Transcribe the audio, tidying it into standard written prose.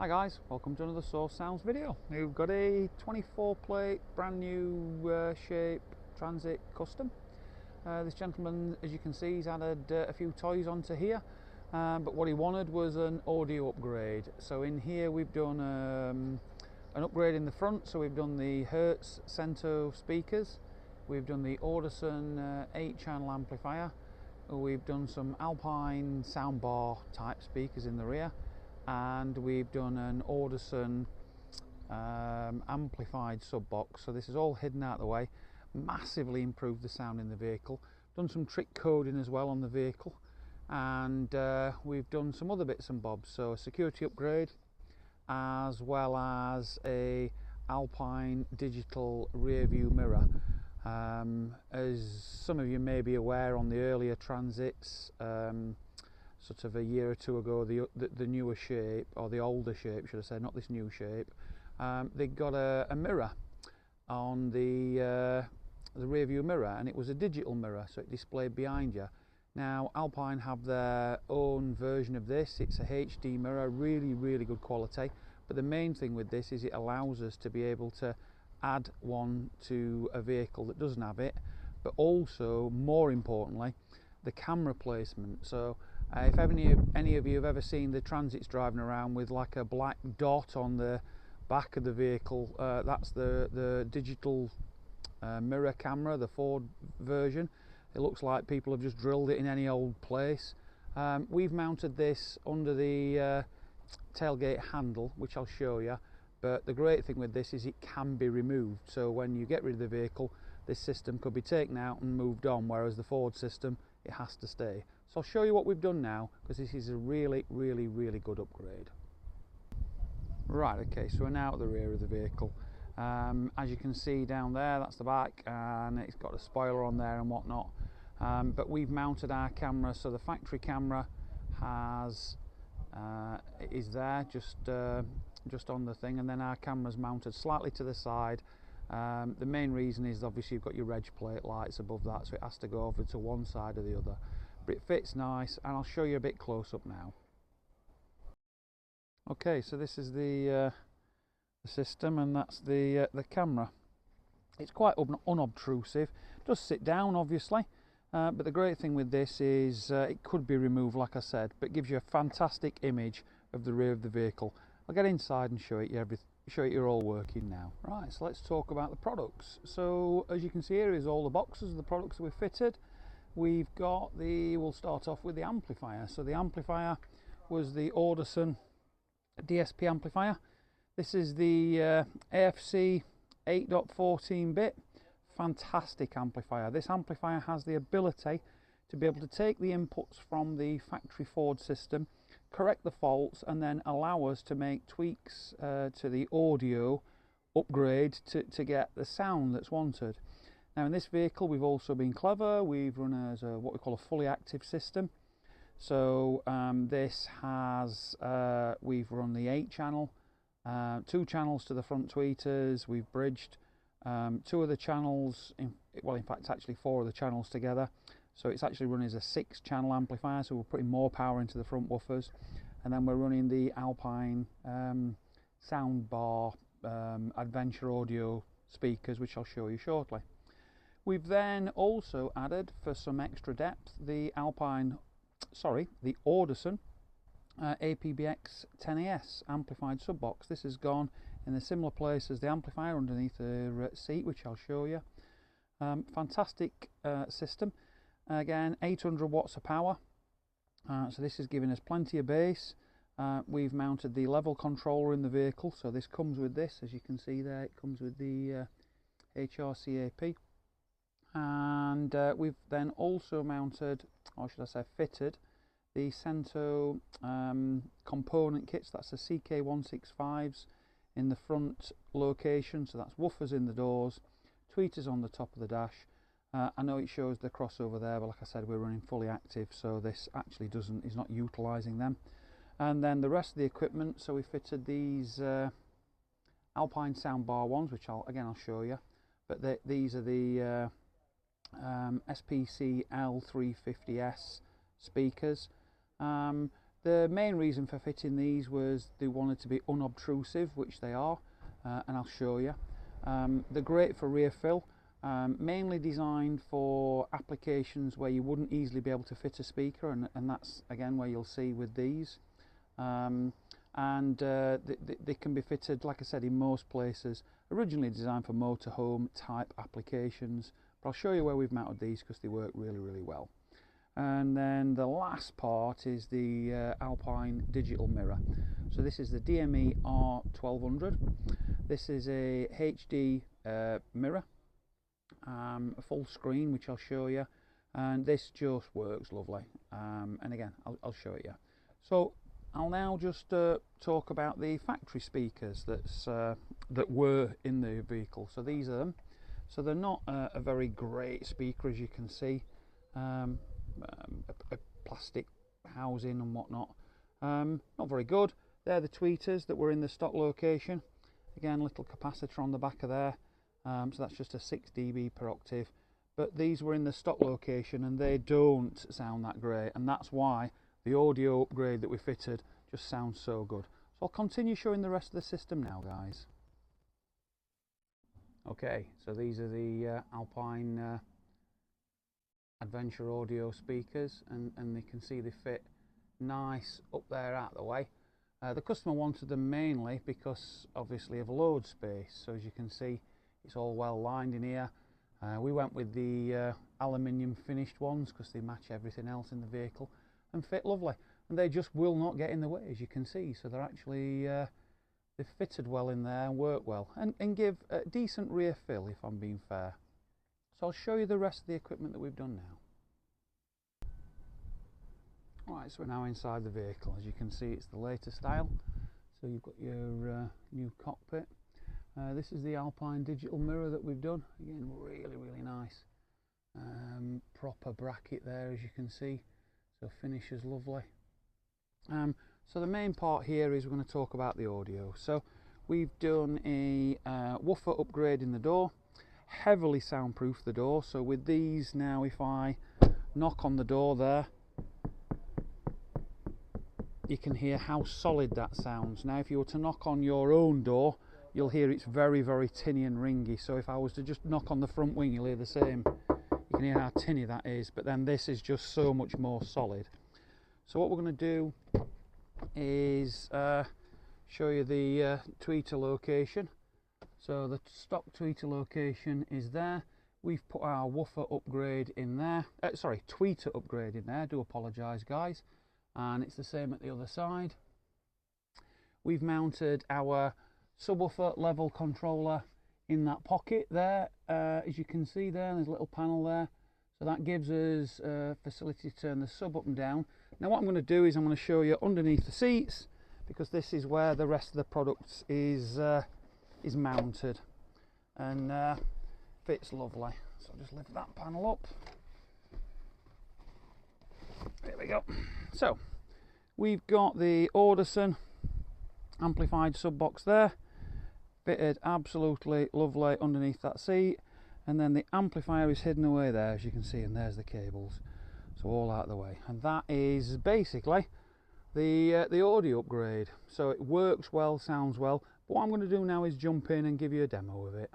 Hi guys, welcome to another Source Sounds video. We've got a 24 plate brand new shape Transit Custom. This gentleman, as you can see, he's added a few toys onto here, but what he wanted was an audio upgrade. So in here we've done an upgrade in the front, so we've done the Hertz Cento speakers, we've done the Audison 8-channel amplifier, we've done some Alpine soundbar type speakers in the rear, and we've done an Audison amplified sub box. So this is all hidden out of the way, massively improved the sound in the vehicle, done some trick coding as well on the vehicle, and we've done some other bits and bobs, so a security upgrade as well as a Alpine Digital rear view mirror. As some of you may be aware, on the earlier Transits, sort of a year or two ago, the newer shape, or the older shape should I say, not this new shape, they got a mirror on the rear view mirror, and it was a digital mirror, so it displayed behind you. Now Alpine have their own version of this. It's a HD mirror, really good quality, but the main thing with this is it allows us to be able to add one to a vehicle that doesn't have it, but also, more importantly, the camera placement. So if any of you have ever seen the Transits driving around with like a black dot on the back of the vehicle, that's the digital mirror camera, the Ford version. It looks like people have just drilled it in any old place. We've mounted this under the tailgate handle, which I'll show you, but the great thing with this is it can be removed. So when you get rid of the vehicle, this system could be taken out and moved on, whereas the Ford system, it has to stay. So I'll show you what we've done now, because this is a really good upgrade. Right, okay, so we're now at the rear of the vehicle. As you can see down there, that's the back, and it's got a spoiler on there and whatnot. But we've mounted our camera, so the factory camera is there, just on the thing, and then our camera's mounted slightly to the side. The main reason is obviously you've got your reg plate lights above that, so it has to go over to one side or the other. But it fits nice, and I'll show you a bit close up now. Okay, so this is the system, and that's the camera. It's quite unobtrusive, does sit down obviously, but the great thing with this is it could be removed, like I said, but it gives you a fantastic image of the rear of the vehicle. I'll get inside and show it you're all working now. Right, so let's talk about the products. So as you can see, here is all the boxes of the products that we've fitted. We've got we'll start off with the amplifier. So the amplifier was the Audison DSP amplifier. This is the AFC 8.14-bit. Fantastic amplifier. This amplifier has the ability to be able to take the inputs from the factory Ford system, correct the faults, and then allow us to make tweaks to the audio upgrade to get the sound that's wanted. Now in this vehicle we've also been clever. We've run as what we call a fully active system. So this has we've run the 8-channel, 2 channels to the front tweeters. We've bridged 2 of the channels, in fact actually 4 of the channels together. So it's actually running as a 6-channel amplifier, so we're putting more power into the front woofers, and then we're running the Alpine soundbar adventure audio speakers, which I'll show you shortly. We've then also added, for some extra depth, the Audison APBX 10AS amplified sub box. This has gone in a similar place as the amplifier, underneath the seat, which I'll show you. Fantastic system. Again, 800 watts of power, so this is giving us plenty of bass. We've mounted the level controller in the vehicle, so this comes with this, as you can see there, it comes with the HRCAP. And we've then also mounted, or should I say fitted, the Cento component kits. That's the CK165s in the front location, so that's woofers in the doors, tweeters on the top of the dash. I know it shows the crossover there, but like I said, we're running fully active, so this actually is not utilising them. And then the rest of the equipment, so we fitted these Alpine soundbar ones, which I'll show you, but these are the SPC L350S speakers. The main reason for fitting these was they wanted to be unobtrusive, which they are, and I'll show you. They're great for rear fill, mainly designed for applications where you wouldn't easily be able to fit a speaker, and that's again where you'll see with these. They can be fitted, like I said, in most places. Originally designed for motorhome type applications, but I'll show you where we've mounted these because they work really well. And then the last part is the Alpine Digital mirror. So this is the DME R1200. This is a HD mirror, a full screen, which I'll show you, and this just works lovely. And again, I'll show it you. So I'll now just talk about the factory speakers that were in the vehicle. So these are them. So they're not a very great speaker, as you can see. A plastic housing and whatnot, not very good. They're the tweeters that were in the stock location. Again, little capacitor on the back of there, so that's just a 6 dB per octave, but these were in the stock location and they don't sound that great, and that's why the audio upgrade that we fitted just sounds so good. So I'll continue showing the rest of the system now, guys. Okay, so these are the Alpine Adventure audio speakers, and you can see they fit nice up there out of the way. The customer wanted them mainly because obviously of load space, so as you can see it's all well lined in here. We went with the aluminium finished ones because they match everything else in the vehicle and fit lovely, and they just will not get in the way, as you can see. So they're actually they've fitted well in there and work well, and give a decent rear fill, if I'm being fair. So I'll show you the rest of the equipment that we've done now. Alright, so we're now inside the vehicle. As you can see, it's the latest style. So you've got your new cockpit. This is the Alpine Digital mirror that we've done. Again, really nice. Proper bracket there, as you can see. So finish is lovely. So the main part here is we're going to talk about the audio. So we've done a woofer upgrade in the door. Heavily soundproof the door, so with these now, if I knock on the door there, you can hear how solid that sounds. Now if you were to knock on your own door, you'll hear it's very tinny and ringy. So if I was to just knock on the front wing, you'll hear the same. You can hear how tinny that is, but then this is just so much more solid. So what we're going to do is show you the tweeter location. So the stock tweeter location is there. We've put our woofer upgrade in there. Sorry, tweeter upgrade in there. I do apologise, guys. And it's the same at the other side. We've mounted our subwoofer level controller in that pocket there. As you can see there, there's a little panel there. So that gives us facility to turn the sub up and down. Now what I'm going to do is I'm going to show you underneath the seats, because this is where the rest of the product is mounted, and fits lovely. So I'll just lift that panel up. There we go. So we've got the Audison amplified sub box there, fitted absolutely lovely underneath that seat, and then the amplifier is hidden away there, as you can see, and there's the cables, so all out of the way. And that is basically the audio upgrade. So it works well, sounds well. But what I'm going to do now is jump in and give you a demo of it.